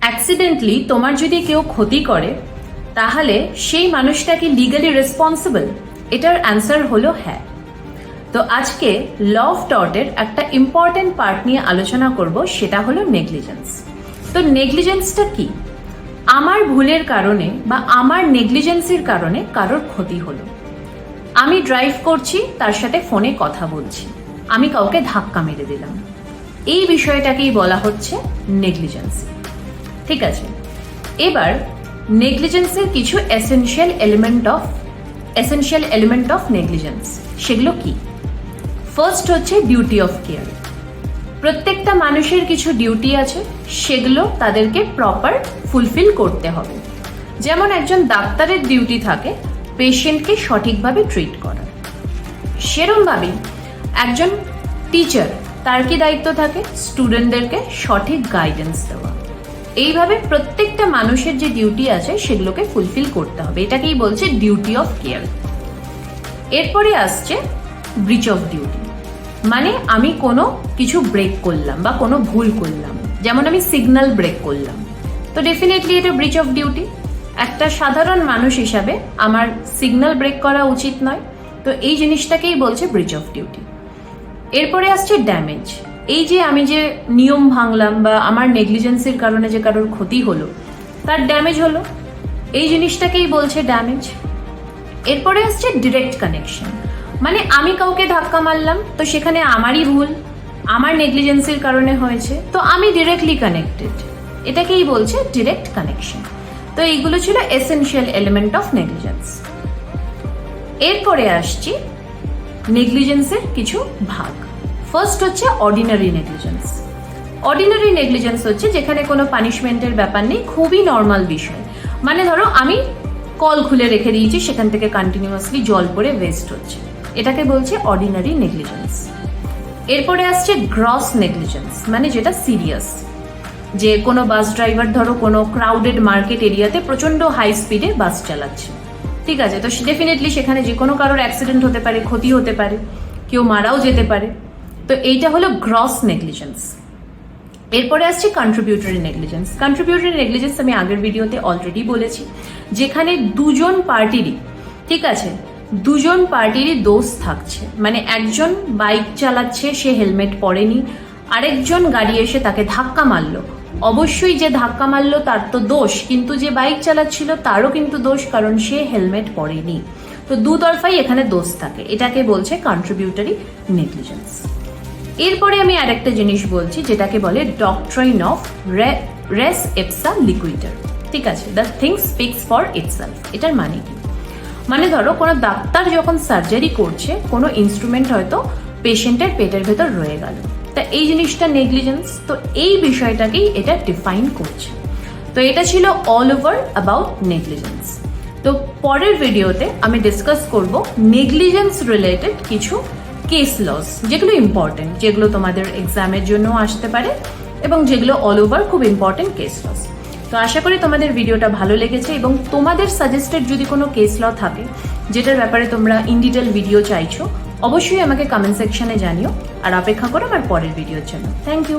Accidentally তোমার যদি কেউ ক্ষতি করে তাহলে সেই মানুষটা কি লিগালি রেসপন্সিবল? এটার অ্যান্সার হলো হ্যাঁ। তো আজকে ল অফ টর্টের একটা ইম্পর্টেন্ট পার্ট নিয়ে আলোচনা করব, সেটা হলো নেগলিজেন্স। তো নেগলিজেন্সটা কি? আমার ভুলের কারণে বা আমার নেগলিজেন্সের কারণে কারোর ক্ষতি হলো। আমি ড্রাইভ করছি, তার সাথে ফোনে কথা বলছি, আমি কাউকে ধাক্কা মেরে দিলাম, এই বিষয়টাকেই বলা হচ্ছে নেগলিজেন্স। ঠিক আছে, এবার নেগলিজেন্সের কিছু এসেনশিয়াল এলিমেন্ট অফ নেগলিজেন্স, সেগুলো কি? ফার্স্ট হচ্ছে ডিউটি অফ কেয়ার। প্রত্যেকটা মানুষের কিছু ডিউটি আছে, সেগুলো তাদেরকে প্রপার ফুলফিল করতে হবে। যেমন একজন ডাক্তারের ডিউটি থাকে পেশেন্টকে সঠিকভাবে ট্রিট করা, সেরমভাবেই একজন টিচার তার কি দায়িত্ব থাকে? স্টুডেন্টদেরকে সঠিক গাইডেন্স দেওয়া। এইভাবে প্রত্যেকটা মানুষের যে ডিউটি আছে সেগুলোকে ফুলফিল করতে হবে, এটাকেই বলছে ডিউটি অফ কেয়ার। এরপরে আসছে ব্রিচ অফ ডিউটি, মানে আমি কোনো কিছু ব্রেক করলাম বা কোনো ভুল করলাম, যেমন আমি সিগন্যাল ব্রেক করলাম, তো ডেফিনেটলি এটা ব্রিচ অফ ডিউটি। একটা সাধারণ মানুষ হিসাবে আমার সিগন্যাল ব্রেক করা উচিত নয়, তো এই জিনিসটাকেই বলছে ব্রিচ অফ ডিউটি। এরপরে আসছে ড্যামেজ। এই যে আমি যে নিয়ম ভাঙলাম বা আমার নেগলিজেন্সের কারণে যে কারোর ক্ষতি হলো, তার ড্যামেজ হলো, এই জিনিসটাকেই বলছে ড্যামেজ। এরপরে আসছে ডিরেক্ট কানেকশন, মানে আমি কাউকে ধাক্কা মারলাম, তো সেখানে আমারই ভুল, আমার নেগলিজেন্সের কারণে হয়েছে, তো আমি ডিরেক্টলি কানেক্টেড, এটাকেই বলছে ডিরেক্ট কানেকশন। তো এইগুলো ছিল এসেনশিয়াল এলিমেন্ট অফ নেগলিজেন্স। এরপরে আসছি নেগলিজেন্সের কিছু ভাগ। ফার্স্ট হচ্ছে অর্ডিনারি নেগলিজেন্স। অর্ডিনারি নেগলিজেন্স হচ্ছে যেখানে কোনো পানিশমেন্টের ব্যাপার নেই, খুবই নর্মাল বিষয়। মানে ধরো আমি কল খুলে রেখে দিয়েছি, সেখান থেকে কন্টিনিউয়াসলি জল পড়ে ওয়েস্ট হচ্ছে, এটাকে বলছে অর্ডিনারি নেগলিজেন্স। এরপরে আসছে গ্রস নেগলিজেন্স, মানে যেটা সিরিয়াস, যে কোনো বাস ড্রাইভার ধরো কোনো ক্রাউডেড মার্কেট এরিয়াতে প্রচন্ড হাই স্পিডে বাস চালাচ্ছে, ঠিক আছে, তো ডেফিনেটলি সেখানে যে কোনো কারোর অ্যাক্সিডেন্ট হতে পারে, ক্ষতি হতে পারে, কেউ মারাও যেতে পারে, তো এইটা হলো গ্রস নেগলিজেন্স। এরপরে আসছে কন্ট্রিবিউটরি নেগলিজেন্স। কন্ট্রিবিউটরি নেগলিজেন্স আমি আগের ভিডিওতে অলরেডি বলেছি, যেখানে দুজন পার্টিরই, ঠিক আছে, দুজন পার্টিরই দোষ থাকছে। মানে একজন বাইক চালাচ্ছে, সে হেলমেট পরেনি, আরেকজন গাড়ি এসে তাকে ধাক্কা মারলো, অবশ্যই যে ধাক্কা মারলো তার তো দোষ, কিন্তু যে বাইক চালাচ্ছিল তারও কিন্তু দোষ, কারণ সে হেলমেট পরেনি। তো দুতরফাই এখানে দোষ থাকে, এটাকে বলছে কন্ট্রিবিউটরি নেগলিজেন্স। এরপরে আমি আরেকটা জিনিস বলছি, যেটাকে বলে ডক্ট্রাইন অফ রেস ইপসা লিকুইডার। ঠিক আছে, the thing speaks for itself. এটার মানে কি? মানে ধরো কোনো ডাক্তার যখন সার্জারি করছে, কোনো ইনস্ট্রুমেন্ট হয়তো পেশেন্টের পেটের ভেতর রয়ে গেল, তা এই জিনিসটা নেগলিজেন্স, তো এই বিষয়টাকেই এটা ডিফাইন করছে। তো এটা ছিল অল ওভার অ্যাবাউট নেগলিজেন্স। তো পরের ভিডিওতে আমি ডিসকাস করব নেগলিজেন্স রিলেটেড কিছু কেস লস, যেগুলো ইম্পর্টেন্ট, যেগুলো তোমাদের এক্সামের জন্য আসতে পারে এবং যেগুলো অল ওভার খুব ইম্পর্টেন্ট কেস লস। তো আশা করি তোমাদের ভিডিওটা ভালো লেগেছে, এবং তোমাদের সাজেস্টেড যদি কোনো কেস ল থাকে যেটার ব্যাপারে তোমরা ইন ডিটেল ভিডিও চাইছো, অবশ্যই আমাকে কমেন্ট সেকশনে জানিও, আর অপেক্ষা করো আমার পরের ভিডিওর জন্য। Thank you.